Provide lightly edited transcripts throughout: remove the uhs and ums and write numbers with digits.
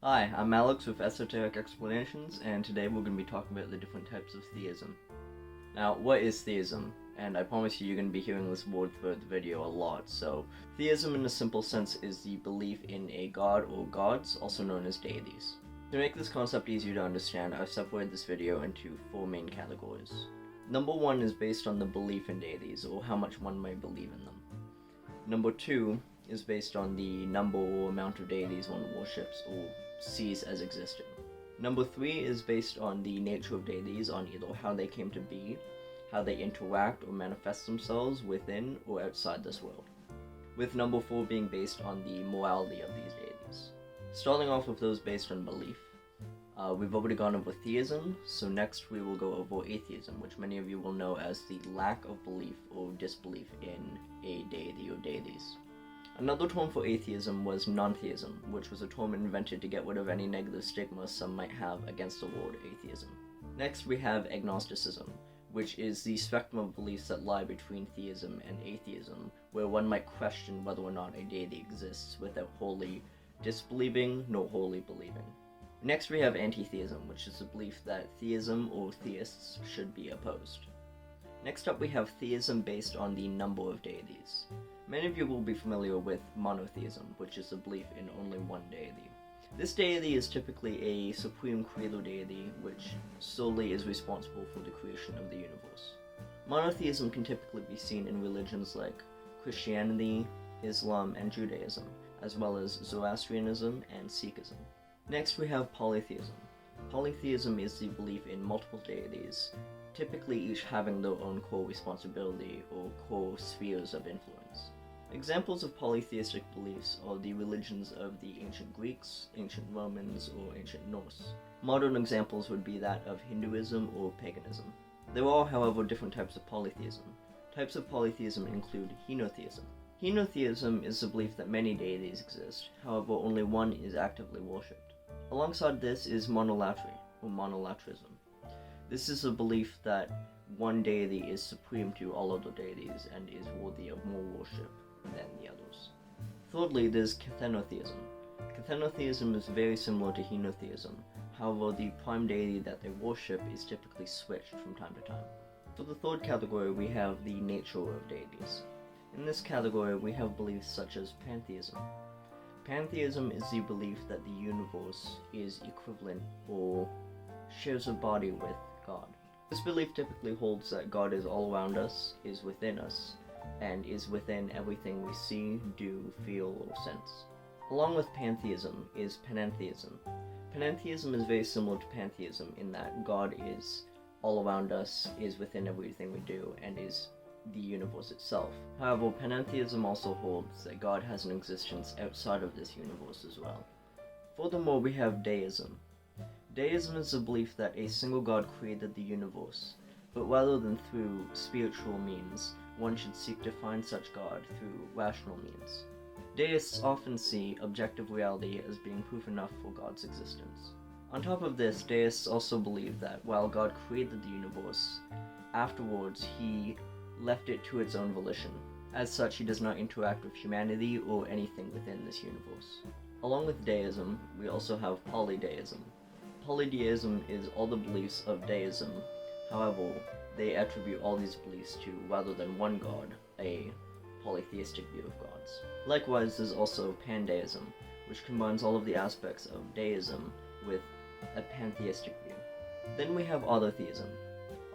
Hi, I'm Alex with Esoteric Explanations, and today we're going to be talking about the different types of theism. Now, what is theism? And I promise you're going to be hearing this word throughout the video a lot, so theism in a simple sense is the belief in a god or gods, also known as deities. To make this concept easier to understand, I've separated this video into four main categories. Number one is based on the belief in deities, or how much one may believe in them. Number two is based on the number or amount of deities one worships or sees as existing. Number three is based on the nature of deities, on either how they came to be, how they interact or manifest themselves within or outside this world, with number four being based on the morality of these deities. Starting off with those based on belief, we've already gone over theism, so next we will go over atheism, which many of you will know as the lack of belief or disbelief in a deity or deities. Another term for atheism was non-theism, which was a term invented to get rid of any negative stigma some might have against the word atheism. Next we have agnosticism, which is the spectrum of beliefs that lie between theism and atheism, where one might question whether or not a deity exists without wholly disbelieving nor wholly believing. Next we have anti-theism, which is the belief that theism or theists should be opposed. Next up we have theism based on the number of deities. Many of you will be familiar with monotheism, which is a belief in only one deity. This deity is typically a supreme creator deity, which solely is responsible for the creation of the universe. Monotheism can typically be seen in religions like Christianity, Islam, and Judaism, as well as Zoroastrianism and Sikhism. Next we have polytheism. Polytheism is the belief in multiple deities, typically each having their own core responsibility or core spheres of influence. Examples of polytheistic beliefs are the religions of the ancient Greeks, ancient Romans, or ancient Norse. Modern examples would be that of Hinduism or paganism. There are, however, different types of polytheism. Types of polytheism include henotheism. Henotheism is the belief that many deities exist, however only one is actively worshipped. Alongside this is monolatry, or monolatrism. This is a belief that one deity is supreme to all other deities and is worthy of more worship than the others. Thirdly, there's Cathenotheism. Cathenotheism is very similar to henotheism, however the prime deity that they worship is typically switched from time to time. For the third category, we have the nature of deities. In this category, we have beliefs such as pantheism. Pantheism is the belief that the universe is equivalent or shares a body with God. This belief typically holds that God is all around us, is within us, and is within everything we see, do, feel, or sense. Along with pantheism is panentheism. Panentheism is very similar to pantheism in that God is all around us, is within everything we do, and is the universe itself. However, panentheism also holds that God has an existence outside of this universe as well. Furthermore, we have deism. Deism is the belief that a single God created the universe, but rather than through spiritual means, one should seek to find such God through rational means. Deists often see objective reality as being proof enough for God's existence. On top of this, deists also believe that while God created the universe, afterwards he left it to its own volition. As such, he does not interact with humanity or anything within this universe. Along with deism, we also have polydeism. Polydeism is all the beliefs of deism, however, they attribute all these beliefs to, rather than one god, a polytheistic view of gods. Likewise, there's also pandeism, which combines all of the aspects of deism with a pantheistic view. Then we have autotheism.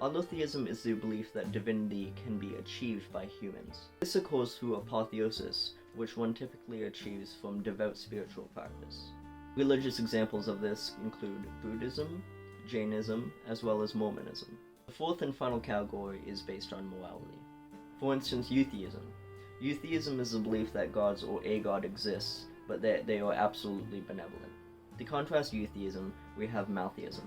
Autotheism is the belief that divinity can be achieved by humans. This occurs through apotheosis, which one typically achieves from devout spiritual practice. Religious examples of this include Buddhism, Jainism, as well as Mormonism. The fourth and final category is based on morality. For instance, eutheism. Eutheism is the belief that gods or a god exists, but that they are absolutely benevolent. To contrast eutheism, we have maltheism.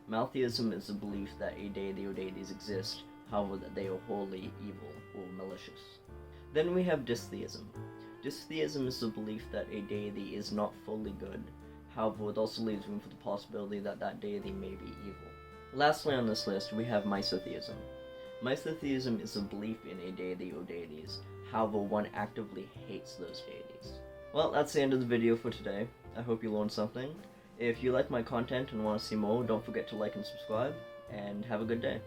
Maltheism is the belief that a deity or deities exist, however that they are wholly evil or malicious. Then we have dystheism. Dystheism is the belief that a deity is not fully good, however it also leaves room for the possibility that that deity may be evil. Lastly on this list, we have misotheism. Misotheism is a belief in a deity or deities, however one actively hates those deities. Well, that's the end of the video for today. I hope you learned something. If you like my content and want to see more, don't forget to like and subscribe, and have a good day.